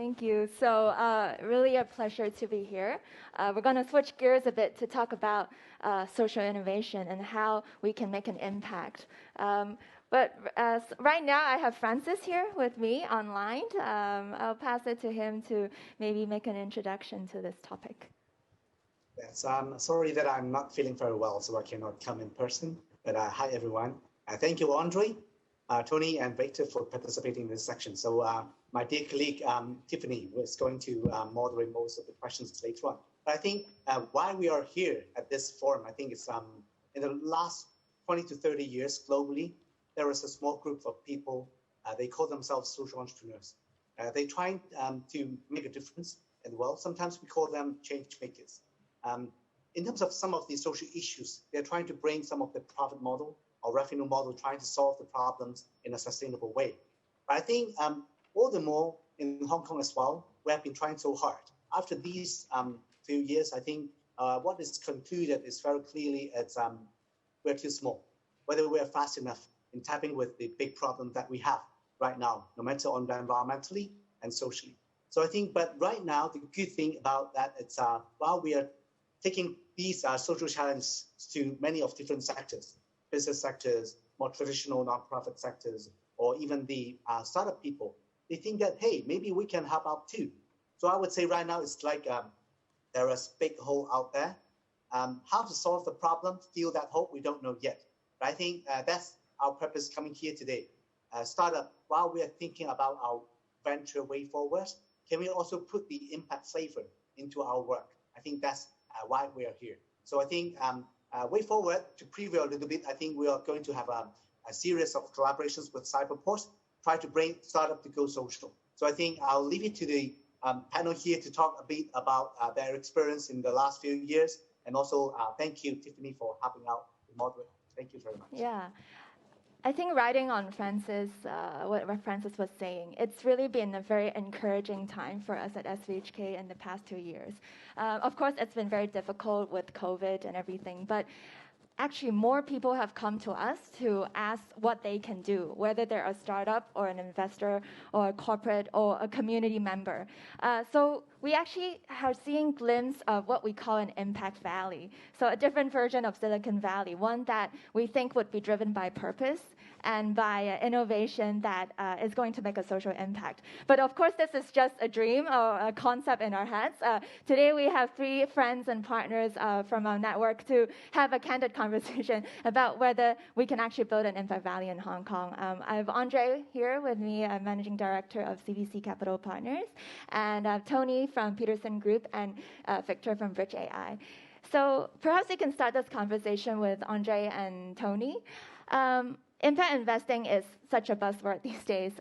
Thank you. So really a pleasure to be here. We're going to switch gears a bit to talk about social innovation and how we can make an impact. But right now I have Francis here with me online. I'll pass it to him to maybe make an introduction to this topic. Yes, I'm sorry that I'm not feeling very well, so I cannot come in person. But hi, everyone. Thank you, Andrey, Tony, and Victor for participating in this section. So my dear colleague, Tiffany, was going to moderate most of the questions later on. But I think why we are here at this forum, I think it's in the last 20 to 30 years globally, there is a small group of people, they call themselves social entrepreneurs. They're trying to make a difference in the world. Sometimes we call them change makers. In terms of some of the social issues, they're trying to bring some of the profit model or revenue model, trying to solve the problems in a sustainable way. But I think all the more in Hong Kong as well, we have been trying so hard. After these few years, I think what is concluded is very clearly it's we're too small, whether we're fast enough in tapping with the big problem that we have right now, no matter on the environmentally and socially. So I think, but right now, the good thing about that, it's while we are taking these social challenges to many of different sectors, business sectors, more traditional nonprofit sectors, or even the startup people, they think that, hey, maybe we can help out too. So I would say right now, it's like there is a big hole out there. How to solve the problem, fill that hole, we don't know yet. But I think that's our purpose coming here today. Startup, while we are thinking about our venture way forward, can we also put the impact flavor into our work? I think that's why we are here. So I think way forward, to preview a little bit, I think we are going to have a series of collaborations with Cyberport, try to bring startup to go social. So I think I'll leave it to the panel here to talk a bit about their experience in the last few years. And also thank you, Tiffany, for helping out the moderator. Thank you very much. Yeah. I think riding on Francis, what Francis was saying, it's really been a very encouraging time for us at SVHK in the past 2 years. Of course, it's been very difficult with COVID and everything, but actually more people have come to us to ask what they can do, whether they're a startup or an investor or a corporate or a community member. So we actually are seeing glimpses of what we call an impact valley. So a different version of Silicon Valley, one that we think would be driven by purpose and by innovation that is going to make a social impact. But of course, this is just a dream or a concept in our heads. Today, we have 3 friends and partners from our network to have a candid conversation about whether we can actually build an impact valley in Hong Kong. I have Andrey here with me, Managing Director of CVC Capital Partners, and Tony from Peterson Group, and Victor from Bridge AI. So perhaps we can start this conversation with Andrey and Tony. Impact investing is such a buzzword these days.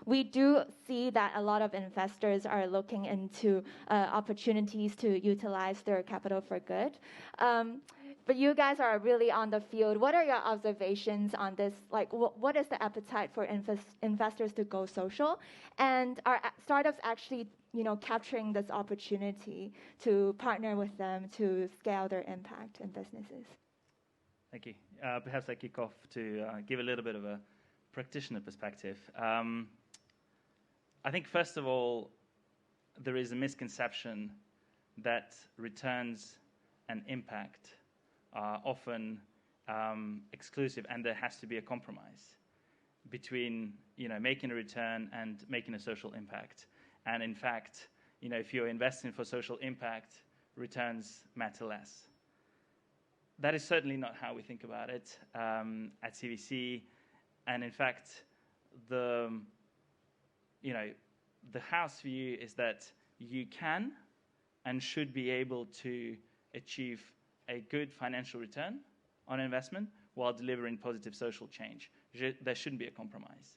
We do see that a lot of investors are looking into opportunities to utilize their capital for good. But you guys are really on the field. What are your observations on this? Like, what is the appetite for investors to go social? And are startups actually, capturing this opportunity to partner with them to scale their impact in businesses? Thank you. Perhaps I kick off to give a little bit of a practitioner perspective. I think, first of all, there is a misconception that returns and impact are often exclusive, and there has to be a compromise between making a return and making a social impact. And in fact, if you're investing for social impact, returns matter less. That is certainly not how we think about it at CVC. And in fact, the house view is that you can and should be able to achieve a good financial return on investment while delivering positive social change. There shouldn't be a compromise.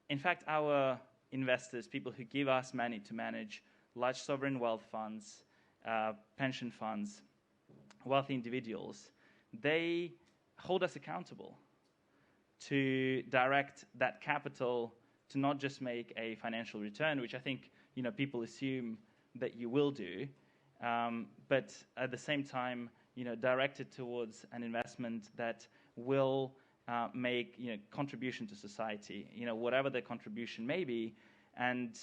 In fact, our investors, people who give us money to manage large sovereign wealth funds, pension funds, wealthy individuals, they hold us accountable to direct that capital to not just make a financial return, which I think people assume that you will do, but at the same time, direct it towards an investment that will make contribution to society, whatever the contribution may be, And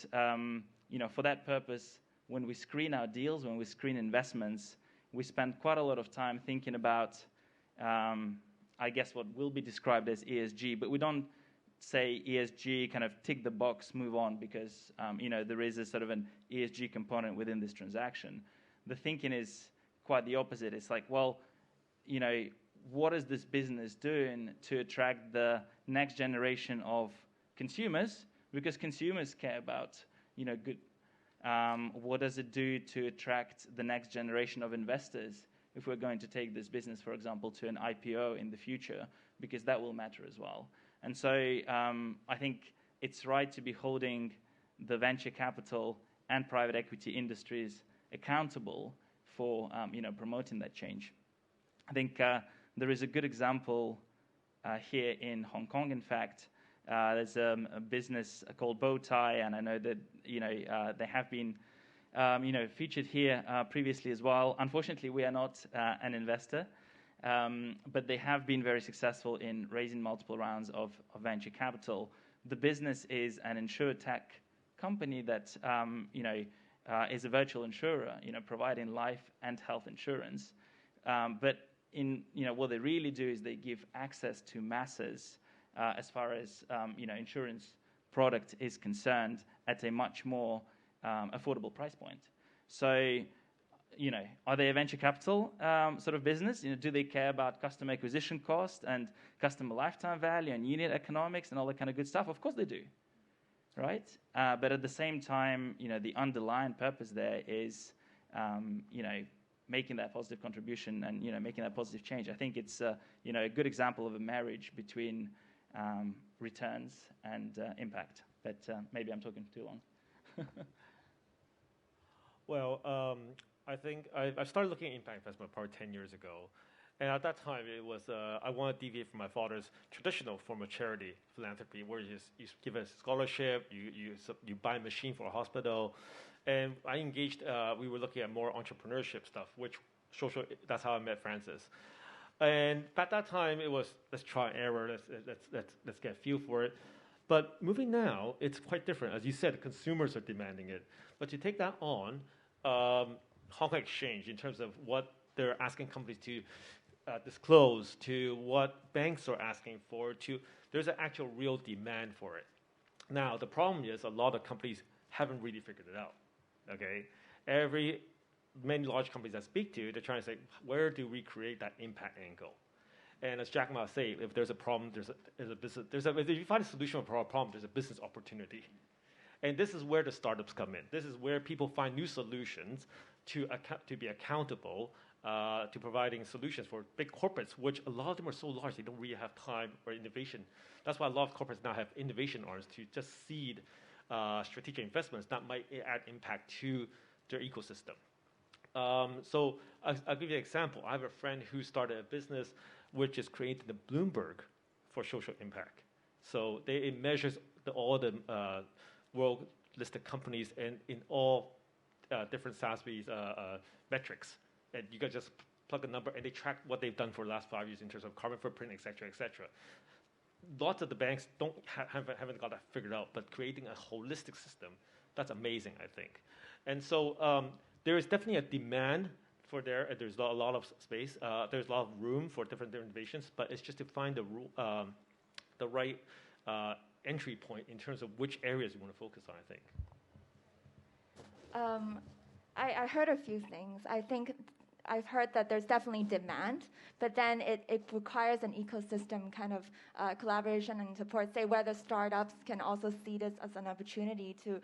for that purpose, when we screen our deals, when we screen investments, we spend quite a lot of time thinking about, I guess, what will be described as ESG, but we don't say ESG, kind of tick the box, move on, because there is a sort of an ESG component within this transaction. The thinking is quite the opposite. It's like, well, what is this business doing to attract the next generation of consumers? Because consumers care about, good. What does it do to attract the next generation of investors if we're going to take this business, for example, to an IPO in the future? Because that will matter as well. And so I think it's right to be holding the venture capital and private equity industries accountable for promoting that change. I think there is a good example here in Hong Kong. In fact, there's a business called Bowtie, and I know that they have been featured here previously as well. Unfortunately, we are not an investor, but they have been very successful in raising multiple rounds of venture capital. The business is an insurtech company that is a virtual insurer, providing life and health insurance. But what they really do is they give access to masses as far as insurance product is concerned at a much more affordable price point. So, are they a venture capital sort of business? Do they care about customer acquisition cost and customer lifetime value and unit economics and all that kind of good stuff? Of course they do, right? But at the same time, the underlying purpose there is, making that positive contribution and making that positive change. I think it's a good example of a marriage between returns and impact. But maybe I'm talking too long. Well, I think I started looking at impact investment probably 10 years ago. And at that time, it was I wanted to deviate from my father's traditional form of charity philanthropy, where you give a scholarship, you buy a machine for a hospital. And I engaged, we were looking at more entrepreneurship stuff, which that's how I met Francis. And at that time, it was, let's try and error, let's get a feel for it. But moving now, it's quite different. As you said, consumers are demanding it. But to take that on, Hong Kong Exchange, in terms of what they're asking companies to disclose, to what banks are asking for, there's an actual real demand for it. Now, the problem is a lot of companies haven't really figured it out, okay? Many large companies I speak to, they're trying to say, where do we create that impact angle? And as Jack Ma say, if there's a problem, there's a business. If you find a solution for a problem, there's a business opportunity. And this is where the startups come in. This is where people find new solutions to be accountable to providing solutions for big corporates, which a lot of them are so large, they don't really have time or innovation. That's why a lot of corporates now have innovation arms to just seed strategic investments that might add impact to their ecosystem. So I'll give you an example. I have a friend who started a business which is creating the Bloomberg for social impact. So it measures all the world-listed companies in all different SASB's metrics. And you can just plug a number, and they track what they've done for the last 5 years in terms of carbon footprint, et cetera, et cetera. Lots of the banks haven't got that figured out, but creating a holistic system, that's amazing, I think. And so there is definitely a demand for there. There's a lot of space. There's a lot of room for different innovations, but it's just to find the right entry point in terms of which areas you want to focus on, I think. I heard a few things. I think I've heard that there's definitely demand, but then it requires an ecosystem kind of collaboration and support, say, where the startups can also see this as an opportunity to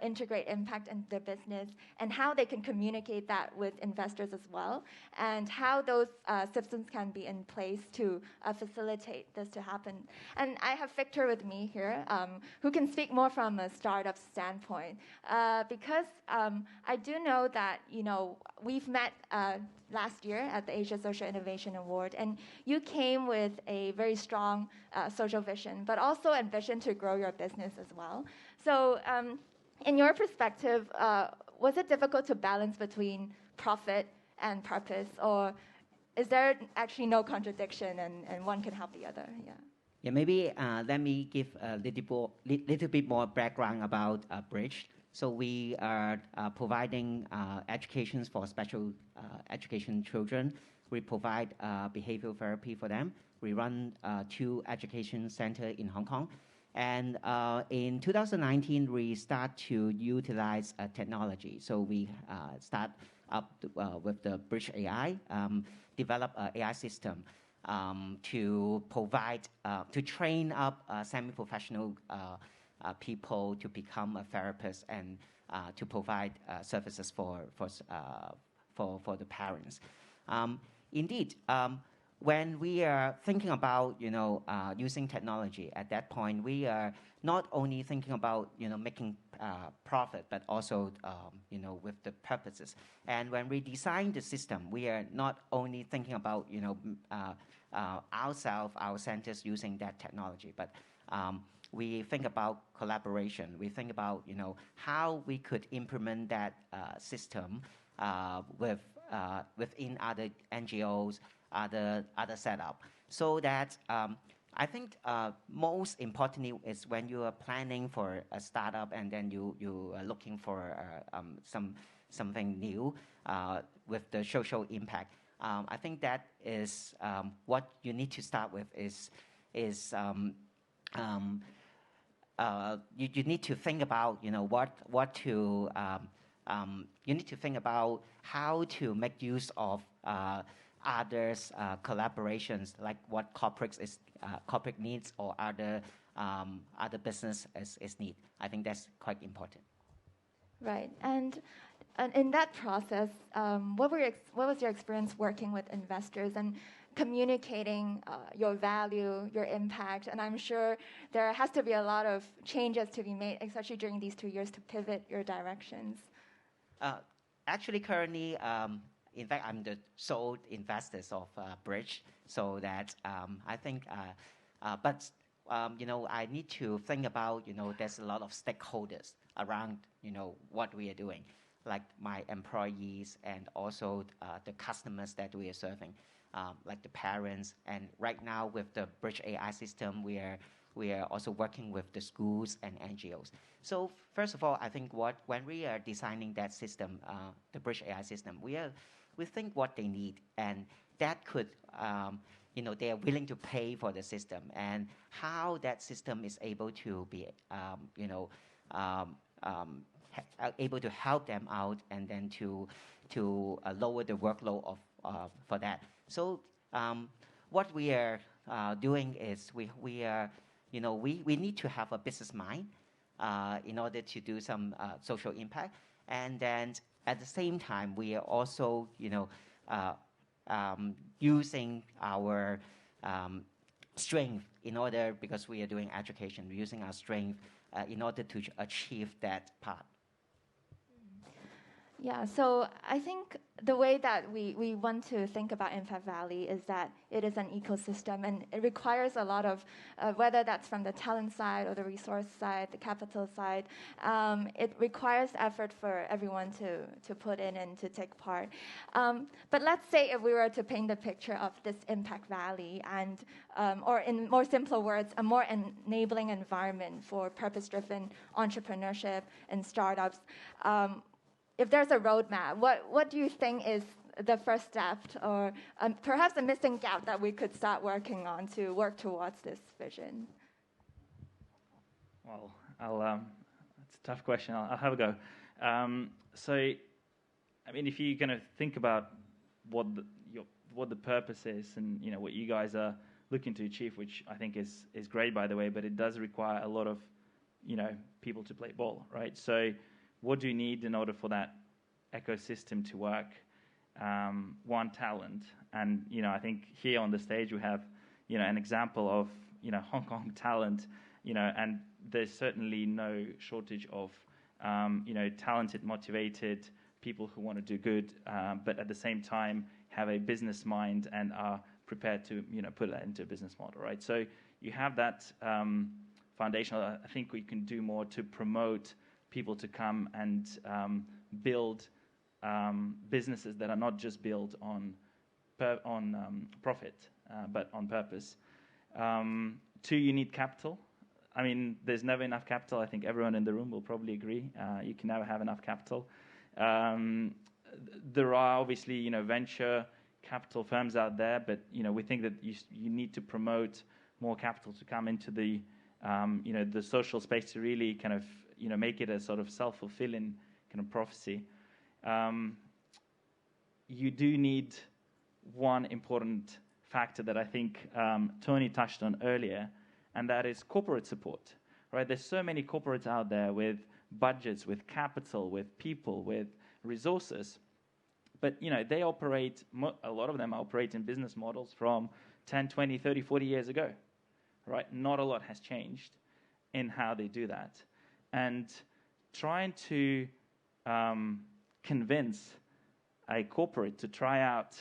integrate impact in their business, and how they can communicate that with investors as well, and how those systems can be in place to facilitate this to happen. And I have Victor with me here, who can speak more from a startup standpoint, because I do know that, we've met last year at the Asia Social Innovation Award, and you came with a very strong social vision, but also a vision to grow your business as well. So in your perspective, was it difficult to balance between profit and purpose, or is there actually no contradiction and one can help the other? Yeah, maybe let me give a little bit more background about Bridge. So we are providing educations for special education children. We provide behavioral therapy for them. We run 2 education centers in Hong Kong. And in 2019, we start to utilize technology. So we start up with the Bridge AI, develop an AI system to provide, to train up semi-professional people to become a therapist and to provide services for the parents. Indeed, when we are thinking about using technology at that point, we are not only thinking about making profit, but also with the purposes. And when we design the system, we are not only thinking about ourselves, our centers using that technology, but we think about collaboration. We think about how we could implement that system within other NGOs, other setup, so that I think most importantly is when you are planning for a startup and then you are looking for something new with the social impact. I think that is what you need to start with is you need to think about you need to think about how to make use of others' collaborations, like what corporate needs or other business is need. I think that's quite important. Right, and in that process, what was your experience working with investors and communicating your value, your impact? And I'm sure there has to be a lot of changes to be made, especially during these 2 years, to pivot your directions. Actually, currently, in fact, I'm the sole investor of Bridge, so that I think, but I need to think about there's a lot of stakeholders around what we are doing, like my employees and also the customers that we are serving, like the parents. And right now with the Bridge AI system, we are also working with the schools and NGOs. So first of all, I think when we are designing that system, the Bridge AI system, we think what they need, and that could, they are willing to pay for the system, and how that system is able to be, able to help them out, and then to lower the workload for that. So what we are doing is we need to have a business mind in order to do some social impact, and then at the same time we are also using our strength in order, because we are doing education, using our strength in order to achieve that part. Yeah, so I think the way that we want to think about Impact Valley is that it is an ecosystem, and it requires a lot of, whether that's from the talent side or the resource side, the capital side, it requires effort for everyone to put in and to take part. But let's say if we were to paint the picture of this Impact Valley, and or in more simpler words, a more enabling environment for purpose-driven entrepreneurship and startups. If there's a roadmap, what do you think is the first step, or perhaps a missing gap that we could start working on to work towards this vision? Well, it's a tough question. I'll have a go. So, I mean, if you're going to think about what the purpose is, and what you guys are looking to achieve, which I think is great, by the way, but it does require a lot of people to play ball, right? So, what do you need in order for that ecosystem to work? One, talent. And, I think here on the stage we have, an example of, Hong Kong talent, and there's certainly no shortage of, talented, motivated people who want to do good, but at the same time have a business mind and are prepared to, put that into a business model, right? So you have that foundation. I think we can do more to promote people to come and build businesses that are not just built on profit, but on purpose. Two, you need capital. I mean, there's never enough capital. I think everyone in the room will probably agree. You can never have enough capital. There are obviously, venture capital firms out there, but, we think that you need to promote more capital to come into the, the social space to really kind of, make it a sort of self-fulfilling kind of prophecy. You do need one important factor that I think Tony touched on earlier, and that is corporate support, right? There's so many corporates out there with budgets, with capital, with people, with resources, but, they operate, a lot of them operate in business models from 10, 20, 30, 40 years ago, right? Not a lot has changed in how they do that. And trying to convince a corporate to try out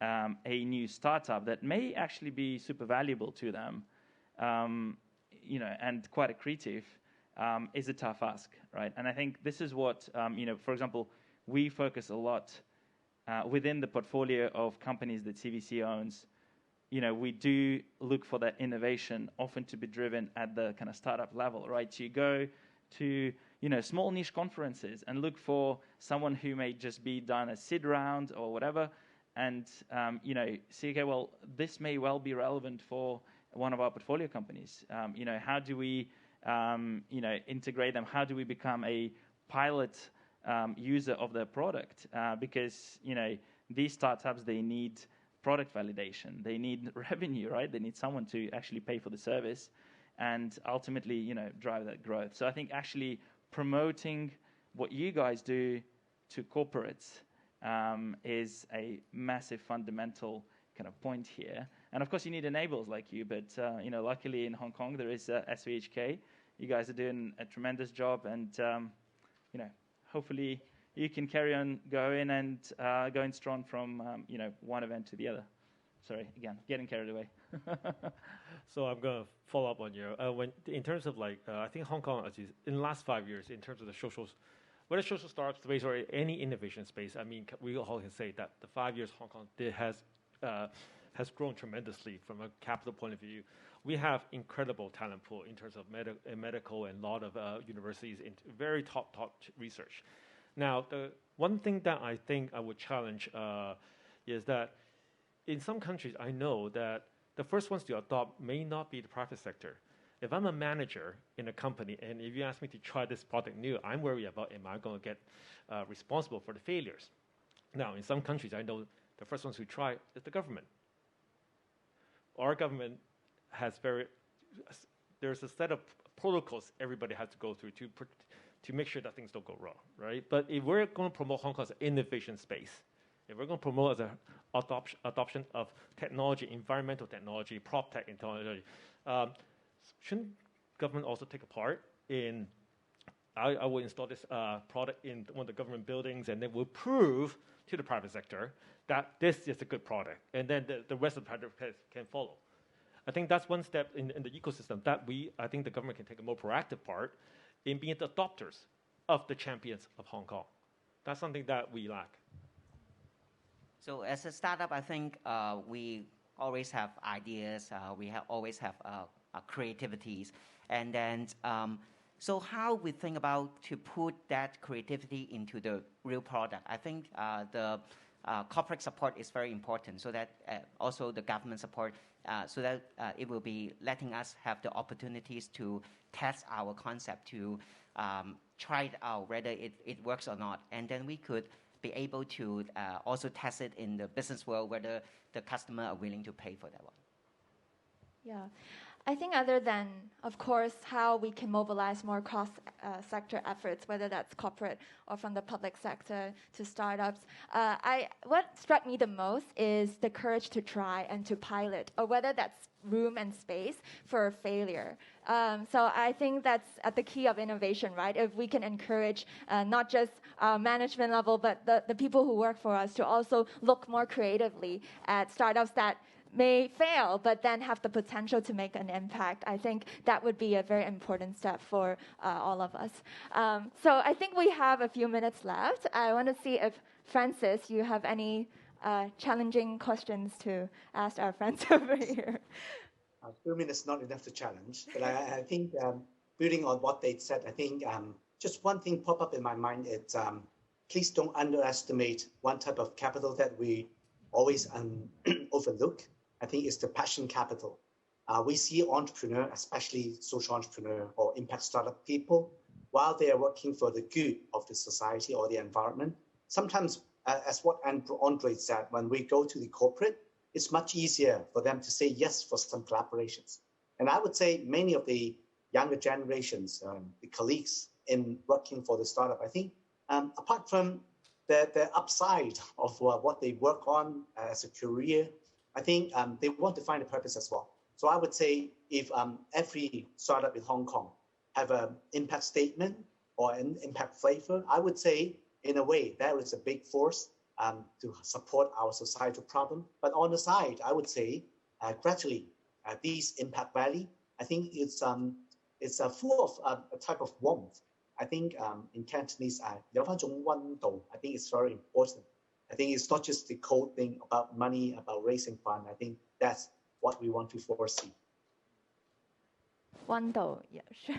a new startup that may actually be super valuable to them, and quite accretive, is a tough ask, right? And I think this is what, for example, we focus a lot within the portfolio of companies that CVC owns. We do look for that innovation, often to be driven at the kind of startup level, right? You go to, small niche conferences and look for someone who may just be done a seed round or whatever, and, see, okay, well, this may well be relevant for one of our portfolio companies. How do we, integrate them? How do we become a pilot user of their product? Because, these startups, they need product validation. They need revenue, right? They need someone to actually pay for the service and ultimately, drive that growth. So I think actually promoting what you guys do to corporates is a massive fundamental kind of point here. And of course, you need enablers like you, but, luckily in Hong Kong, there is SVHK. You guys are doing a tremendous job, and, hopefully you can carry on going and going strong from, one event to the other. Sorry, again, getting carried away. So I'm going to follow up on you. In terms of I think Hong Kong, in the last 5 years, in terms of the whether social startup space or any innovation space, I mean, we all can say that the 5 years Hong Kong has grown tremendously from a capital point of view. We have incredible talent pool in terms of medical and a lot of universities in very top research. Now, the one thing that I think I would challenge is that in some countries, I know that the first ones to adopt may not be the private sector. If I'm a manager in a company, and if you ask me to try this product new, I'm worried about, am I going to get responsible for the failures? Now, in some countries, I know the first ones who try is the government. Our government has there's a set of protocols everybody has to go through to make sure that things don't go wrong, right? But if we're going to promote Hong Kong as an innovation space, if we're going to promote as an adoption of technology, environmental technology, prop tech technology, shouldn't government also take a part in, I will install this product in one of the government buildings, and then we'll prove to the private sector that this is a good product, and then the rest of the private can follow. I think that's one step in the ecosystem that I think the government can take a more proactive part in being the adopters of the champions of Hong Kong. That's something that we lack. So as a startup, I think we always have ideas. We always have creativities. And then, so how we think about to put that creativity into the real product? I think the corporate support is very important, so that also the government support, so that it will be letting us have the opportunities to test our concept, to try it out, whether it works or not. And then we could be able to also test it in the business world, whether the customer are willing to pay for that one. Yeah. I think other than, of course, how we can mobilize more cross-sector efforts, whether that's corporate or from the public sector to startups, what struck me the most is the courage to try and to pilot, or whether that's room and space for failure. So I think that's at the key of innovation, right? If we can encourage not just management level, but the people who work for us to also look more creatively at startups that may fail, but then have the potential to make an impact. I think that would be a very important step for all of us. So I think we have a few minutes left. I want to see if, Francis, you have any challenging questions to ask our friends over here. 2 minutes is not enough to challenge, but I think building on what they said, I think just one thing pop up in my mind is please don't underestimate one type of capital that we always overlook. I think it's the passion capital. We see entrepreneurs, especially social entrepreneur or impact startup people, while they are working for the good of the society or the environment. Sometimes, as what Andrey said, when we go to the corporate, it's much easier for them to say yes for some collaborations. And I would say many of the younger generations, the colleagues in working for the startup, I think, apart from the upside of what they work on as a career, I think they want to find a purpose as well. So I would say if every startup in Hong Kong have an impact statement or an impact flavor, I would say in a way that is a big force to support our societal problem. But on the side, I would say gradually these impact value, I think it's full of a type of warmth. I think in Cantonese, 有返種溫度, I think it's very important. I think it's not just the cold thing about money, about raising fund. I think that's what we want to foresee. 溫度, yeah, sure.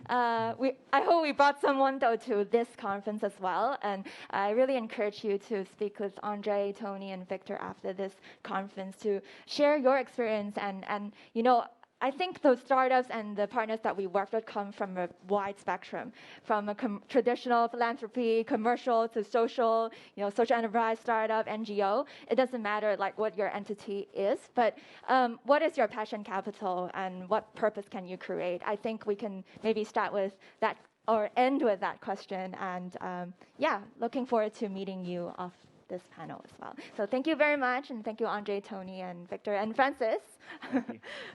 I hope we brought some 溫度 to this conference as well. And I really encourage you to speak with Andrey, Tony, and Victor after this conference to share your experience. And you know, I think those startups and the partners that we work with come from a wide spectrum, from a traditional philanthropy, commercial to social, social enterprise, startup, NGO. It doesn't matter like what your entity is, but what is your passion capital and what purpose can you create? I think we can maybe start with that or end with that question. And looking forward to meeting you off this panel as well. So thank you very much, and thank you, Andrey, Tony, and Victor, and Francis.